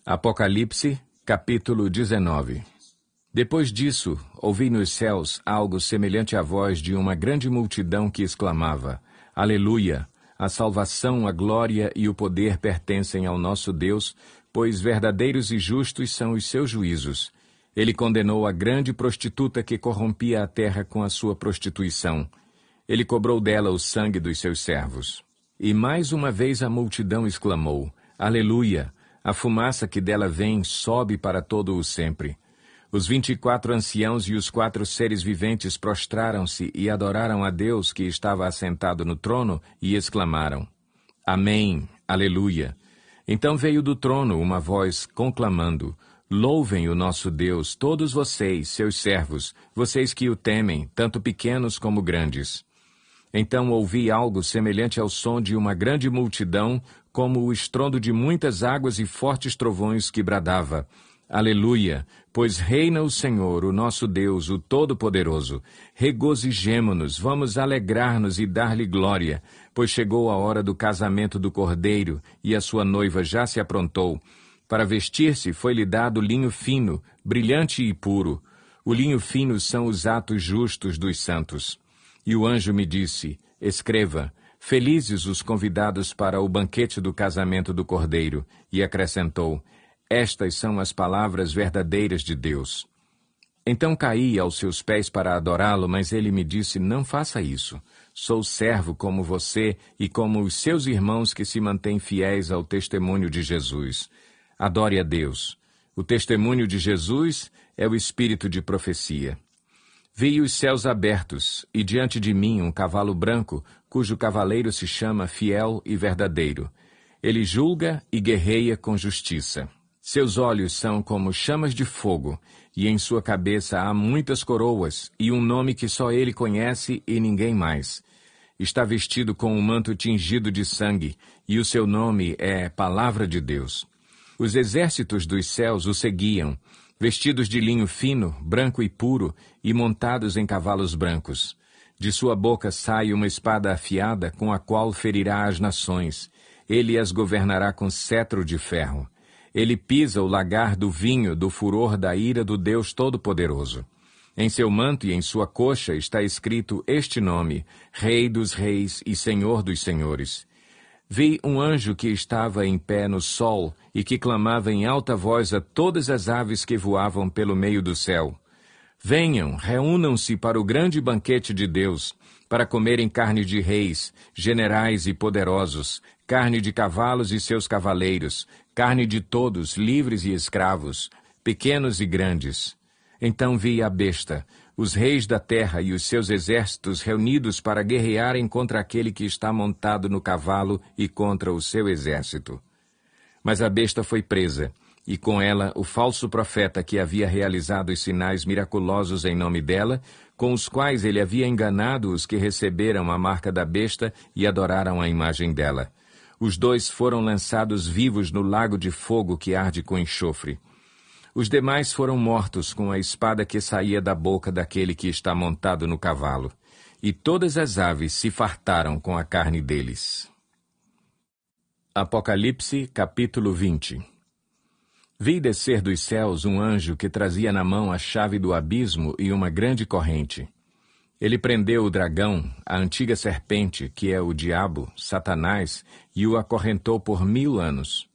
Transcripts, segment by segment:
Apocalipse, capítulo 19. Depois disso, ouvi nos céus algo semelhante à voz de uma grande multidão que exclamava: Aleluia! A salvação, a glória e o poder pertencem ao nosso Deus, pois verdadeiros e justos são os seus juízos. Ele condenou a grande prostituta que corrompia a terra com a sua prostituição. Ele cobrou dela o sangue dos seus servos. E mais uma vez a multidão exclamou: Aleluia! A fumaça que dela vem sobe para todo o sempre. Os 24 anciãos e os 4 seres viventes prostraram-se e adoraram a Deus que estava assentado no trono e exclamaram: Amém, Aleluia! Então veio do trono uma voz conclamando: Louvem o nosso Deus, todos vocês, seus servos, vocês que o temem, tanto pequenos como grandes. Então ouvi algo semelhante ao som de uma grande multidão, como o estrondo de muitas águas e fortes trovões que bradava: Aleluia! Pois reina o Senhor, o nosso Deus, o Todo-Poderoso. Regozijemo-nos, vamos alegrar-nos e dar-lhe glória, pois chegou a hora do casamento do Cordeiro, e a sua noiva já se aprontou. Para vestir-se foi-lhe dado linho fino, brilhante e puro. O linho fino são os atos justos dos santos. E o anjo me disse: Escreva: Felizes os convidados para o banquete do casamento do Cordeiro. E acrescentou: Estas são as palavras verdadeiras de Deus. Então caí aos seus pés para adorá-lo, mas ele me disse: Não faça isso. Sou servo como você e como os seus irmãos que se mantêm fiéis ao testemunho de Jesus. Adore a Deus. O testemunho de Jesus é o espírito de profecia. Vi os céus abertos, e diante de mim um cavalo branco, cujo cavaleiro se chama Fiel e Verdadeiro. Ele julga e guerreia com justiça. Seus olhos são como chamas de fogo, e em sua cabeça há muitas coroas, e um nome que só ele conhece e ninguém mais. Está vestido com um manto tingido de sangue, e o seu nome é Palavra de Deus. Os exércitos dos céus o seguiam, vestidos de linho fino, branco e puro, e montados em cavalos brancos. De sua boca sai uma espada afiada, com a qual ferirá as nações. Ele as governará com cetro de ferro. Ele pisa o lagar do vinho do furor da ira do Deus Todo-Poderoso. Em seu manto e em sua coxa está escrito este nome: Rei dos Reis e Senhor dos Senhores. Vi um anjo que estava em pé no sol e que clamava em alta voz a todas as aves que voavam pelo meio do céu: Venham, reúnam-se para o grande banquete de Deus, para comerem carne de reis, generais e poderosos, carne de cavalos e seus cavaleiros, carne de todos, livres e escravos, pequenos e grandes. Então vi a besta, os reis da terra e os seus exércitos reunidos para guerrearem contra aquele que está montado no cavalo e contra o seu exército. Mas a besta foi presa, e com ela o falso profeta que havia realizado os sinais miraculosos em nome dela, com os quais ele havia enganado os que receberam a marca da besta e adoraram a imagem dela. Os dois foram lançados vivos no lago de fogo que arde com enxofre. Os demais foram mortos com a espada que saía da boca daquele que está montado no cavalo. E todas as aves se fartaram com a carne deles. Apocalipse, capítulo 20. Vi descer dos céus um anjo que trazia na mão a chave do abismo e uma grande corrente. Ele prendeu o dragão, a antiga serpente, que é o diabo, Satanás, e o acorrentou por 1000 anos.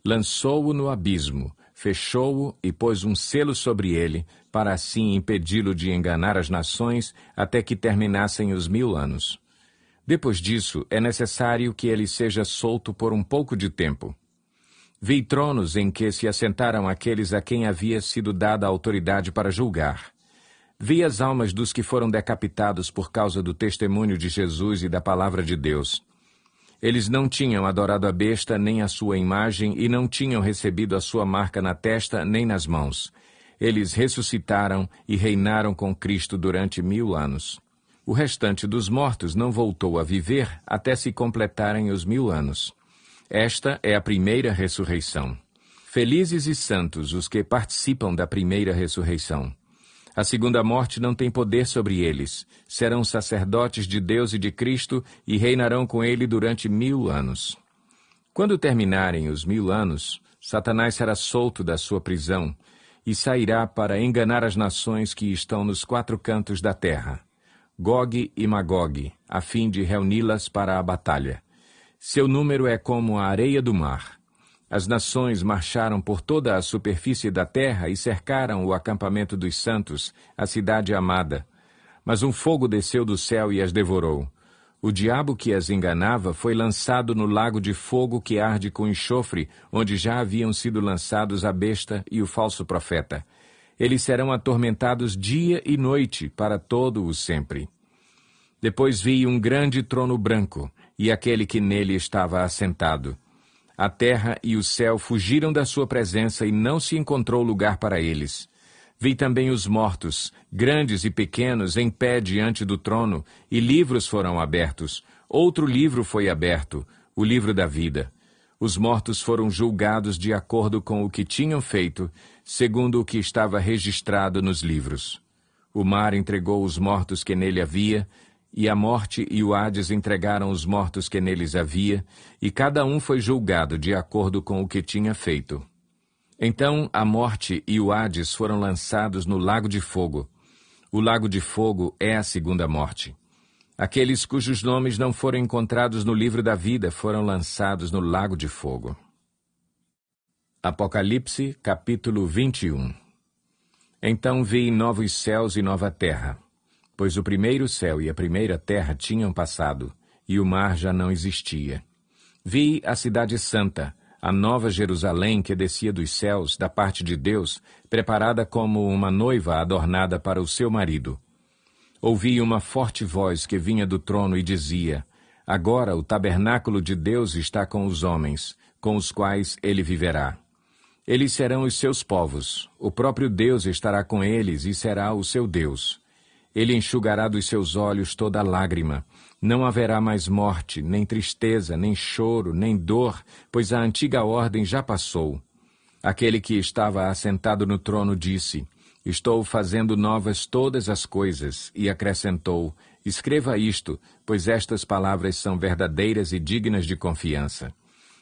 Lançou-o no abismo, fechou-o e pôs um selo sobre ele, para assim impedi-lo de enganar as nações até que terminassem os 1000 anos. Depois disso, é necessário que ele seja solto por um pouco de tempo. Vi tronos em que se assentaram aqueles a quem havia sido dada a autoridade para julgar. Vi as almas dos que foram decapitados por causa do testemunho de Jesus e da palavra de Deus. Eles não tinham adorado a besta nem a sua imagem e não tinham recebido a sua marca na testa nem nas mãos. Eles ressuscitaram e reinaram com Cristo durante 1000 anos. O restante dos mortos não voltou a viver até se completarem os 1000 anos. Esta é a primeira ressurreição. Felizes e santos os que participam da primeira ressurreição. A segunda morte não tem poder sobre eles. Serão sacerdotes de Deus e de Cristo e reinarão com ele durante 1000 anos. Quando terminarem os 1000 anos, Satanás será solto da sua prisão e sairá para enganar as nações que estão nos 4 cantos da terra, Gog e Magog, a fim de reuni-las para a batalha. Seu número é como a areia do mar. As nações marcharam por toda a superfície da terra e cercaram o acampamento dos santos, a cidade amada. Mas um fogo desceu do céu e as devorou. O diabo que as enganava foi lançado no lago de fogo que arde com enxofre, onde já haviam sido lançados a besta e o falso profeta. Eles serão atormentados dia e noite para todo o sempre. Depois vi um grande trono branco, e aquele que nele estava assentado. A terra e o céu fugiram da sua presença e não se encontrou lugar para eles. Vi também os mortos, grandes e pequenos, em pé diante do trono, e livros foram abertos. Outro livro foi aberto, o livro da vida. Os mortos foram julgados de acordo com o que tinham feito, segundo o que estava registrado nos livros. O mar entregou os mortos que nele havia, e a morte e o Hades entregaram os mortos que neles havia, e cada um foi julgado de acordo com o que tinha feito. Então a morte e o Hades foram lançados no lago de fogo. O lago de fogo é a segunda morte. Aqueles cujos nomes não foram encontrados no livro da vida foram lançados no lago de fogo. Apocalipse, capítulo 21. Então vi novos céus e nova terra, pois o primeiro céu e a primeira terra tinham passado, e o mar já não existia. Vi a cidade santa, a nova Jerusalém que descia dos céus, da parte de Deus, preparada como uma noiva adornada para o seu marido. Ouvi uma forte voz que vinha do trono e dizia: Agora o tabernáculo de Deus está com os homens, com os quais ele viverá. Eles serão os seus povos, o próprio Deus estará com eles e será o seu Deus. Ele enxugará dos seus olhos toda lágrima. Não haverá mais morte, nem tristeza, nem choro, nem dor, pois a antiga ordem já passou. Aquele que estava assentado no trono disse: Estou fazendo novas todas as coisas, e acrescentou: Escreva isto, pois estas palavras são verdadeiras e dignas de confiança.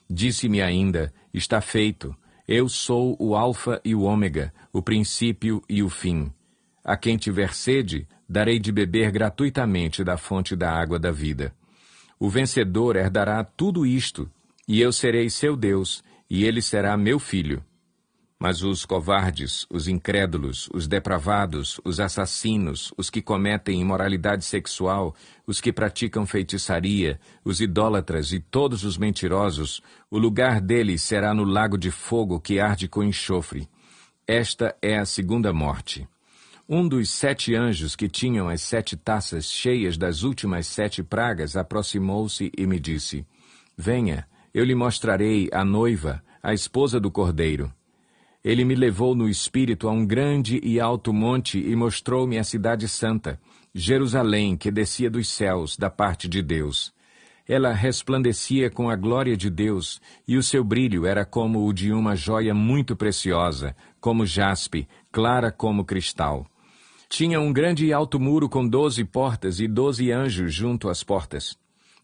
Disse-me ainda: Está feito. Eu sou o Alfa e o Ômega, o princípio e o fim. A quem tiver sede, darei de beber gratuitamente da fonte da água da vida. O vencedor herdará tudo isto, e eu serei seu Deus, e ele será meu filho. Mas os covardes, os incrédulos, os depravados, os assassinos, os que cometem imoralidade sexual, os que praticam feitiçaria, os idólatras e todos os mentirosos, o lugar deles será no lago de fogo que arde com enxofre. Esta é a segunda morte. Um dos 7 anjos que tinham as 7 taças cheias das últimas 7 pragas aproximou-se e me disse: Venha, eu lhe mostrarei a noiva, a esposa do Cordeiro. Ele me levou no espírito a um grande e alto monte e mostrou-me a cidade santa, Jerusalém, que descia dos céus, da parte de Deus. Ela resplandecia com a glória de Deus, e o seu brilho era como o de uma joia muito preciosa, como jaspe, clara como cristal. Tinha um grande e alto muro com 12 portas e 12 anjos junto às portas.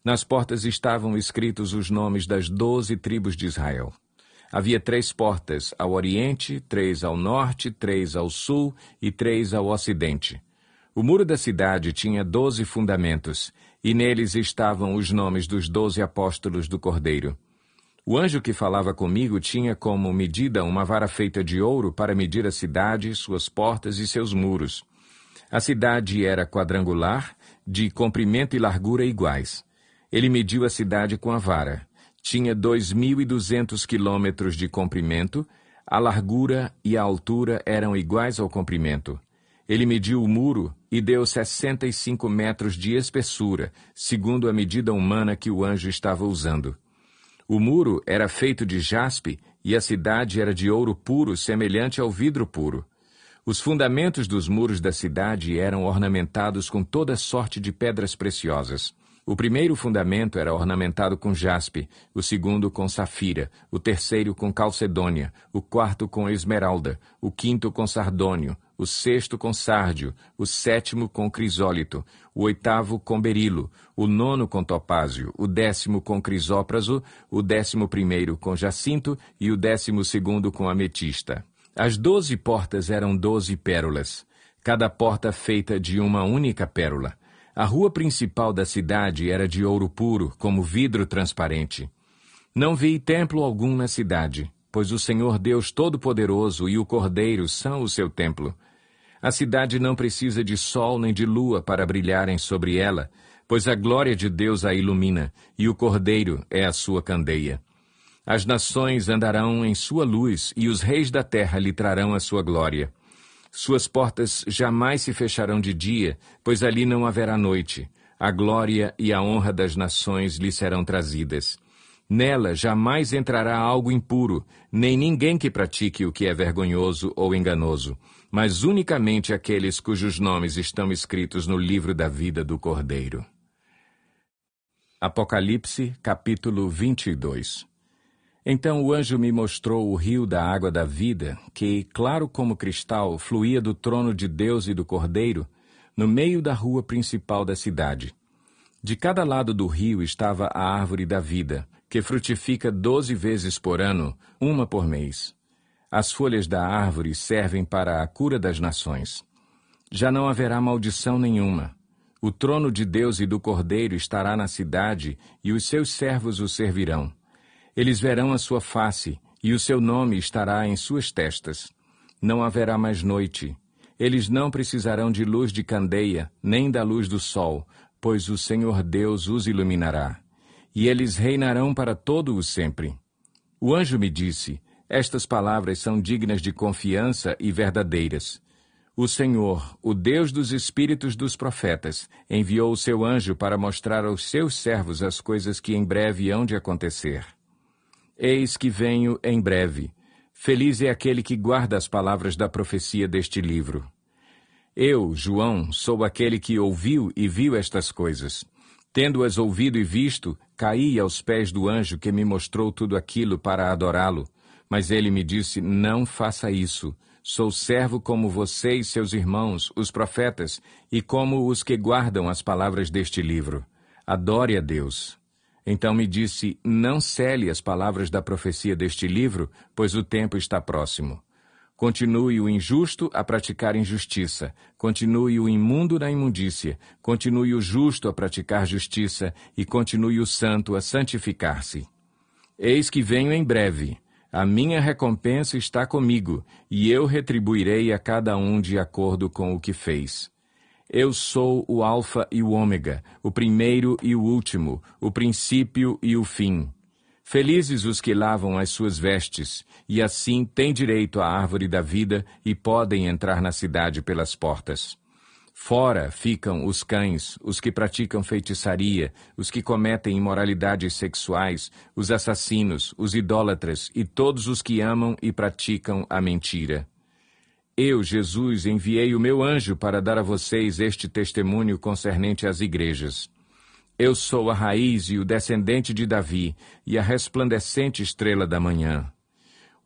Nas portas estavam escritos os nomes das 12 tribos de Israel. Havia 3 portas ao oriente, 3 ao norte, 3 ao sul e 3 ao ocidente. O muro da cidade tinha 12 fundamentos, e neles estavam os nomes dos 12 apóstolos do Cordeiro. O anjo que falava comigo tinha como medida uma vara feita de ouro para medir a cidade, suas portas e seus muros. A cidade era quadrangular, de comprimento e largura iguais. Ele mediu a cidade com a vara. Tinha 2.200 quilômetros de comprimento, a largura e a altura eram iguais ao comprimento. Ele mediu o muro e deu 65 metros de espessura, segundo a medida humana que o anjo estava usando. O muro era feito de jaspe e a cidade era de ouro puro, semelhante ao vidro puro. Os fundamentos dos muros da cidade eram ornamentados com toda sorte de pedras preciosas. O primeiro fundamento era ornamentado com jaspe, o segundo com safira, o terceiro com calcedônia, o quarto com esmeralda, o quinto com sardônio, o sexto com sárdio, o sétimo com crisólito, o oitavo com berilo, o nono com topázio, o 10º com crisópraso, o 11º com jacinto e o 12º com ametista. As 12 portas eram 12 pérolas, cada porta feita de uma única pérola. A rua principal da cidade era de ouro puro, como vidro transparente. Não vi templo algum na cidade, pois o Senhor Deus Todo-Poderoso e o Cordeiro são o seu templo. A cidade não precisa de sol nem de lua para brilharem sobre ela, pois a glória de Deus a ilumina, e o Cordeiro é a sua candeia. As nações andarão em sua luz, e os reis da terra lhe trarão a sua glória. Suas portas jamais se fecharão de dia, pois ali não haverá noite. A glória e a honra das nações lhe serão trazidas. Nela jamais entrará algo impuro, nem ninguém que pratique o que é vergonhoso ou enganoso, mas unicamente aqueles cujos nomes estão escritos no livro da vida do Cordeiro. Apocalipse, capítulo 22. Então o anjo me mostrou o rio da água da vida, que, claro como cristal, fluía do trono de Deus e do Cordeiro, no meio da rua principal da cidade. De cada lado do rio estava a árvore da vida, que frutifica 12 vezes por ano, uma por mês. As folhas da árvore servem para a cura das nações. Já não haverá maldição nenhuma. O trono de Deus e do Cordeiro estará na cidade, e os seus servos o servirão. Eles verão a sua face, e o seu nome estará em suas testas. Não haverá mais noite. Eles não precisarão de luz de candeia, nem da luz do sol, pois o Senhor Deus os iluminará. E eles reinarão para todo o sempre. O anjo me disse, estas palavras são dignas de confiança e verdadeiras. O Senhor, o Deus dos espíritos dos profetas, enviou o seu anjo para mostrar aos seus servos as coisas que em breve hão de acontecer. Eis que venho em breve. Feliz é aquele que guarda as palavras da profecia deste livro. Eu, João, sou aquele que ouviu e viu estas coisas. Tendo-as ouvido e visto, caí aos pés do anjo que me mostrou tudo aquilo para adorá-lo. Mas ele me disse, não faça isso. Sou servo como você e seus irmãos, os profetas, e como os que guardam as palavras deste livro. Adore a Deus. Então me disse, não cele as palavras da profecia deste livro, pois o tempo está próximo. Continue o injusto a praticar injustiça, continue o imundo na imundícia, continue o justo a praticar justiça, e continue o santo a santificar-se. Eis que venho em breve. A minha recompensa está comigo, e eu retribuirei a cada um de acordo com o que fez. Eu sou o Alfa e o Ômega, o primeiro e o último, o princípio e o fim. Felizes os que lavam as suas vestes, e assim têm direito à árvore da vida e podem entrar na cidade pelas portas. Fora ficam os cães, os que praticam feitiçaria, os que cometem imoralidades sexuais, os assassinos, os idólatras e todos os que amam e praticam a mentira. Eu, Jesus, enviei o meu anjo para dar a vocês este testemunho concernente às igrejas. Eu sou a raiz e o descendente de Davi, e a resplandecente estrela da manhã.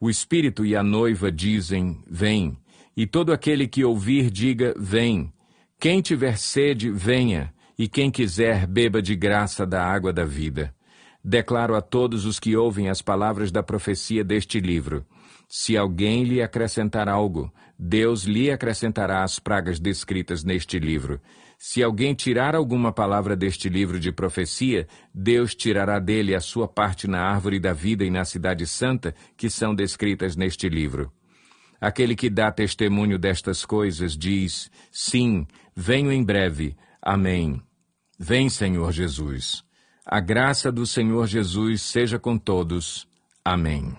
O Espírito e a noiva dizem, vem, e todo aquele que ouvir diga, vem. Quem tiver sede, venha, e quem quiser, beba de graça da água da vida. Declaro a todos os que ouvem as palavras da profecia deste livro. Se alguém lhe acrescentar algo, Deus lhe acrescentará as pragas descritas neste livro. Se alguém tirar alguma palavra deste livro de profecia, Deus tirará dele a sua parte na árvore da vida e na cidade santa, que são descritas neste livro. Aquele que dá testemunho destas coisas diz, sim, venho em breve. Amém. Vem, Senhor Jesus. A graça do Senhor Jesus seja com todos. Amém.